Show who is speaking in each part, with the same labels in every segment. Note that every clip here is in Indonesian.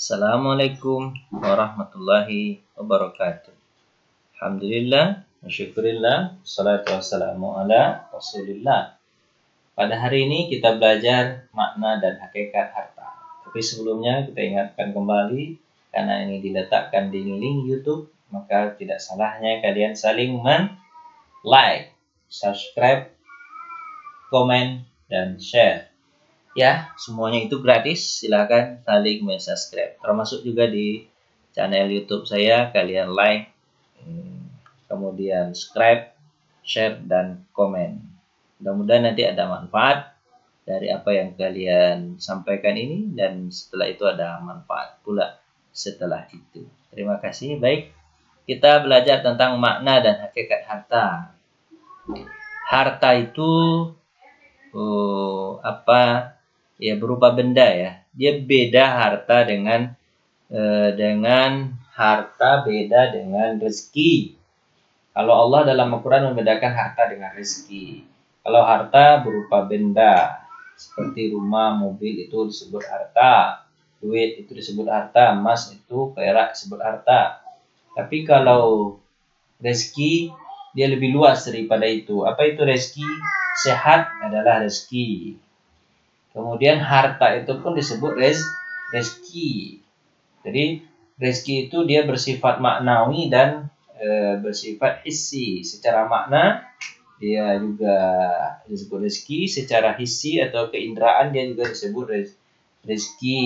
Speaker 1: Assalamualaikum warahmatullahi wabarakatuh. Alhamdulillah, syukurillah, salatu wassalamu ala rasulillah. Pada hari ini kita belajar makna dan hakikat harta. Tapi sebelumnya kita ingatkan kembali, karena ini diletakkan di link YouTube, maka tidak salahnya kalian saling like, subscribe, komen, dan share. Ya, semuanya itu gratis. Silakan saling subscribe. Termasuk juga di channel YouTube saya, kalian like, kemudian subscribe, share, dan komen. Mudah-mudahan nanti ada manfaat dari apa yang kalian sampaikan ini, dan setelah itu ada manfaat pula setelah itu. Terima kasih. Baik, kita belajar tentang makna dan hakikat harta. Harta itu ya berupa benda ya. Dia beda harta dengan harta beda dengan rezeki. Kalau Allah dalam Al-Quran membedakan harta dengan rezeki. Kalau harta berupa benda seperti rumah, mobil itu disebut harta, duit itu disebut harta, emas itu perak disebut harta. Tapi kalau rezeki dia lebih luas daripada itu. Apa itu rezeki? Sehat adalah rezeki. Kemudian harta itu pun disebut rezeki. Jadi rezeki itu dia bersifat maknawi dan bersifat hissi. Secara makna dia juga disebut rezeki, secara hissi atau keinderaan dia juga disebut rezeki.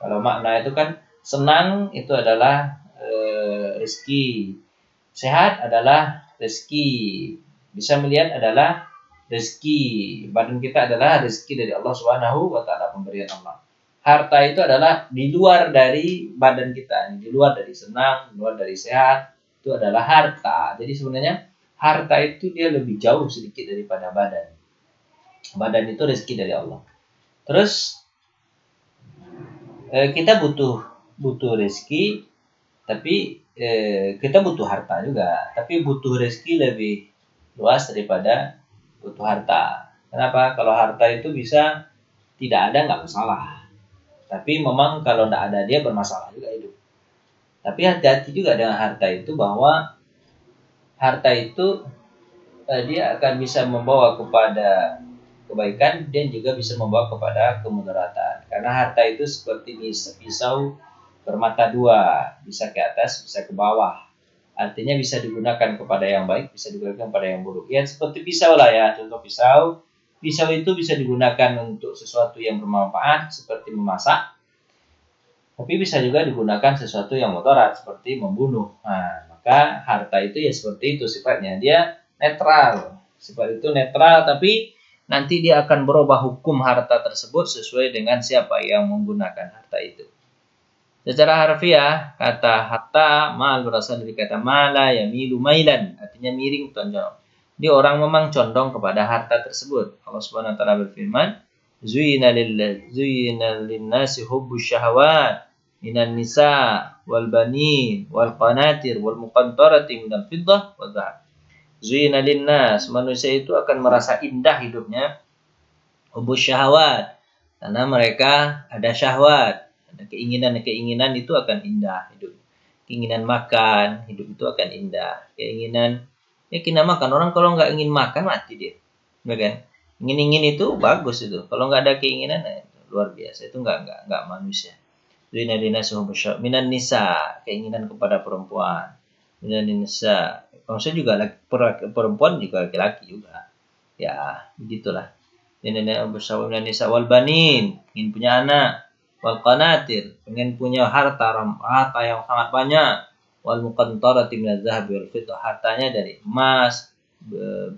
Speaker 1: Kalau makna itu kan senang itu adalah rezeki. Sehat adalah rezeki. Bisa melihat adalah rezeki. Badan kita adalah rezeki dari Allah Subhanahu wa taala, pemberian Allah. Harta itu adalah di luar dari badan kita, di luar dari senang, di luar dari sehat, itu adalah harta. Jadi sebenarnya harta itu dia lebih jauh sedikit daripada badan. Badan itu rezeki dari Allah. Terus kita butuh rezeki, tapi kita butuh harta juga. Tapi butuh rezeki lebih luas daripada butuh harta. Kenapa? Kalau harta itu bisa tidak ada nggak masalah. Tapi memang kalau tidak ada dia bermasalah juga hidup. Tapi hati-hati juga dengan harta itu, bahwa harta itu dia akan bisa membawa kepada kebaikan dan juga bisa membawa kepada kemudaratan. Karena harta itu seperti pisau bermata dua, bisa ke atas, bisa ke bawah. Artinya bisa digunakan kepada yang baik, bisa digunakan kepada yang buruk. Ya seperti pisau lah ya, contoh pisau. Pisau itu bisa digunakan untuk sesuatu yang bermanfaat seperti memasak. Tapi bisa juga digunakan sesuatu yang mudarat seperti membunuh. Nah, maka harta itu ya seperti itu sifatnya. Dia netral. Sifat itu netral, tapi nanti dia akan berubah hukum harta tersebut sesuai dengan siapa yang menggunakan harta itu. Secara harfiah, kata hatta mal berasal dari kata mala yamilu mailan, artinya miring, condong. Dia orang memang condong kepada harta tersebut. Allah Subhanahu wa taala berfirman, "Zuyyina lin-nasi hubbus syahawat minan nisa wal banin wal qanatir wal muqantarati minal fiddah wal dhahab." Zuyyina lin-nas, manusia itu akan merasa indah hidupnya, hubbus syahawat, karena mereka ada syahwat. Ada keinginan itu akan indah hidup. Keinginan makan, hidup itu akan indah. Keinginan makan. Orang kalau nggak ingin makan mati dia. Ya kan? Ingin itu bagus itu. Kalau nggak ada keinginan, itu luar biasa. Itu nggak manusia. Minan nisa, keinginan kepada perempuan. Minan nisa, maksudnya juga perempuan juga laki-laki juga. Ya, begitulah. Minan nisa wal banin, ingin punya anak. Wal qanatir, pengen punya harta yang sangat banyak. Wal muqantarati minaz zahabi wal fiddah, hartanya dari emas,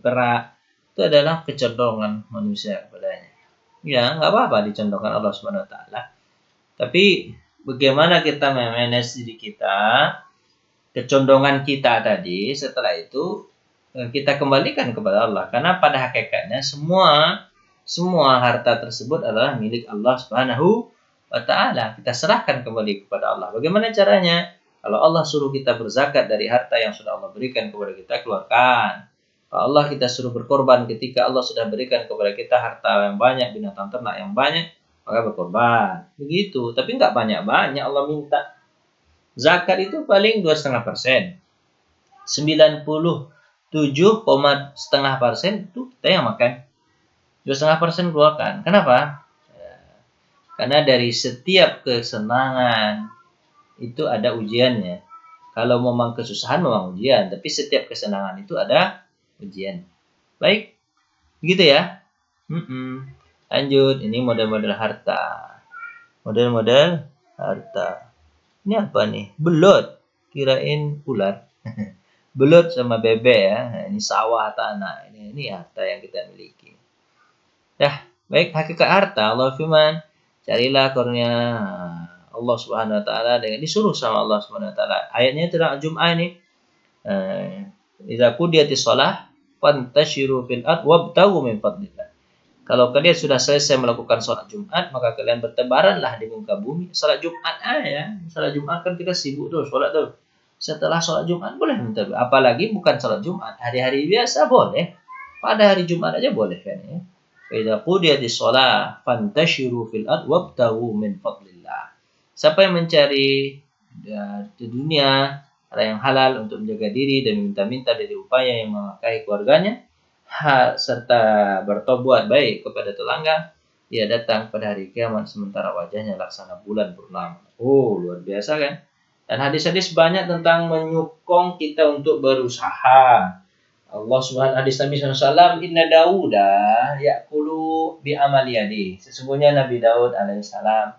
Speaker 1: perak. Itu adalah kecondongan manusia kepadanya. Ya, nggak apa-apa dicondongkan Allah Subhanahu wa taala. Tapi bagaimana kita memanage diri kita, kecondongan kita tadi, setelah itu kita kembalikan kepada Allah. Karena pada hakikatnya semua harta tersebut adalah milik Allah Subhanahu wa ta'ala. Kita serahkan kembali kepada Allah. Bagaimana caranya? Kalau Allah suruh kita berzakat dari harta yang sudah Allah berikan kepada kita, keluarkan. Kalau Allah kita suruh berkorban ketika Allah sudah berikan kepada kita harta yang banyak, binatang ternak yang banyak, maka berkorban. Begitu, tapi nggak banyak-banyak Allah minta. Zakat itu paling 2,5%. 97,5% itu kita yang makan. 2,5% keluarkan. Kenapa? Karena dari setiap kesenangan itu ada ujiannya. Kalau memang kesusahan memang ujian, tapi setiap kesenangan itu ada ujian. Baik, begitu ya. Lanjut, ini model-model harta. Model-model harta. Ini apa nih? Belut. Kirain ular. Belut sama bebek ya. Ini sawah tanah. Ini harta yang kita miliki. Ya, baik, hakikat harta Allah firman, carilah karunia Allah Subhanahu wa taala dengan disuruh sama Allah Subhanahu wa taala. Ayatnya tentang Jumat ini. Idza qudiyatis shalah fantashiru fil ard wabtaghu min fadlillah. Kalau kalian sudah selesai melakukan sholat Jumat, maka kalian bertebaranlah di muka bumi. Sholat Jumat aja. Sholat Jumat kan kita sibuk tuh, sholat tuh. Setelah sholat Jumat boleh minta. Apalagi bukan sholat Jumat. Hari-hari biasa boleh. Pada hari Jumat aja boleh kan ya. Idza qudiyatis shalah fantashiru fil ard wabtaghu min fadlillah. Siapa yang mencari di dunia hal yang halal untuk menjaga diri dan meminta-minta dari upaya yang menafkahi keluarganya, serta bertobat baik kepada tetangga, dia datang pada hari kiamat sementara wajahnya laksana bulan purnama. Oh, luar biasa kan? Dan hadis-hadis banyak tentang menyokong kita untuk berusaha. Allah Subhanahu hadis Nabi SAW, Inna Dauda ya'kulu bi amali yadi. Sesungguhnya Nabi Daud alaihissalam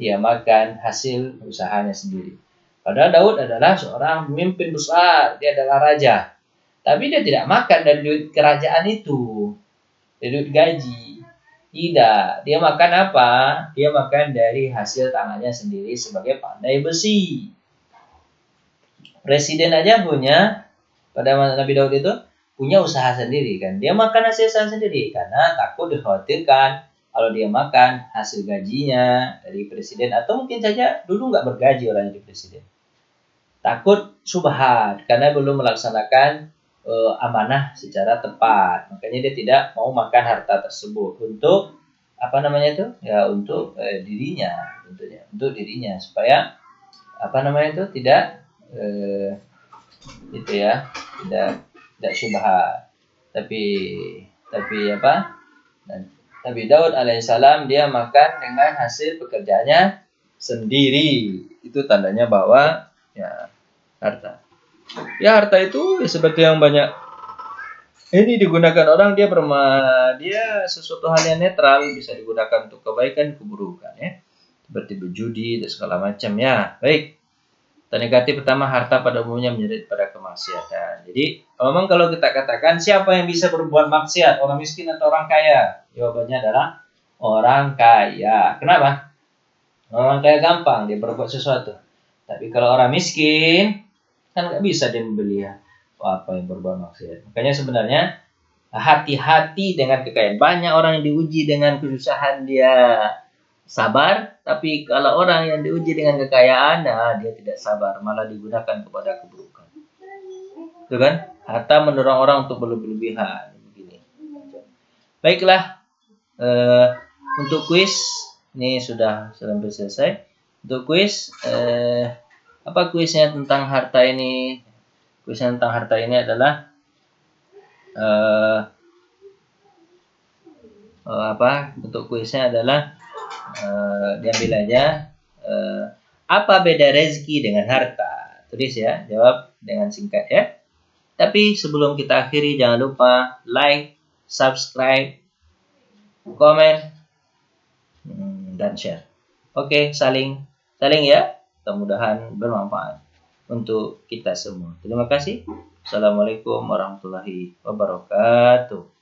Speaker 1: dia makan hasil usahanya sendiri. Padahal Daud adalah seorang pemimpin besar, dia adalah raja. Tapi dia tidak makan dari duit kerajaan itu, dari duit gaji. Tidak, dia makan apa? Dia makan dari hasil tangannya sendiri sebagai pandai besi. Presiden aja punya, pada Nabi Daud itu, punya usaha sendiri kan. Dia makan hasil usaha sendiri karena takut dikhawatirkan kalau dia makan hasil gajinya dari presiden, atau mungkin saja dulu nggak bergaji orang jadi presiden. Takut subhat karena belum melaksanakan amanah secara tepat, makanya dia tidak mau makan harta tersebut untuk apa namanya itu ya, untuk dirinya, tentunya untuk dirinya supaya apa namanya itu tidak itu ya, tidak subhat. Tapi apa, Nabi Daud alaihissalam dia makan dengan hasil pekerjaannya sendiri. Itu tandanya bahwa ya harta. Ya harta itu seperti yang banyak ini digunakan orang, dia sesuatu hal yang netral, bisa digunakan untuk kebaikan keburukan ya. Seperti berjudi dan segala macam ya. Baik. Dan negatif pertama, harta pada umumnya menyeret pada kemaksiatan. Jadi memang kalau kita katakan siapa yang bisa berbuat maksiat, orang miskin atau orang kaya? Jawabannya adalah orang kaya. Kenapa? Orang kaya gampang dia berbuat sesuatu. Tapi kalau orang miskin kan nggak bisa dia membeli apa yang berbuat maksiat. Makanya sebenarnya hati-hati dengan kekayaan. Banyak orang yang diuji dengan kesusahan dia sabar, tapi kalau orang yang diuji dengan kekayaan, dia tidak sabar, malah digunakan kepada keburukan. Itu kan? Harta mendorong orang untuk berlebihan. Begini. Baiklah, untuk kuis ini sudah hampir selesai. Untuk kuis, apa kuisnya tentang harta ini? Kuisnya tentang harta ini adalah untuk kuisnya adalah diambil aja apa beda rezeki dengan harta? Tulis ya, jawab dengan singkat ya. Tapi sebelum kita akhiri, jangan lupa like, subscribe, komen, dan share. Oke, saling ya. Mudah-mudahan bermanfaat untuk kita semua. Terima kasih. Assalamualaikum warahmatullahi wabarakatuh.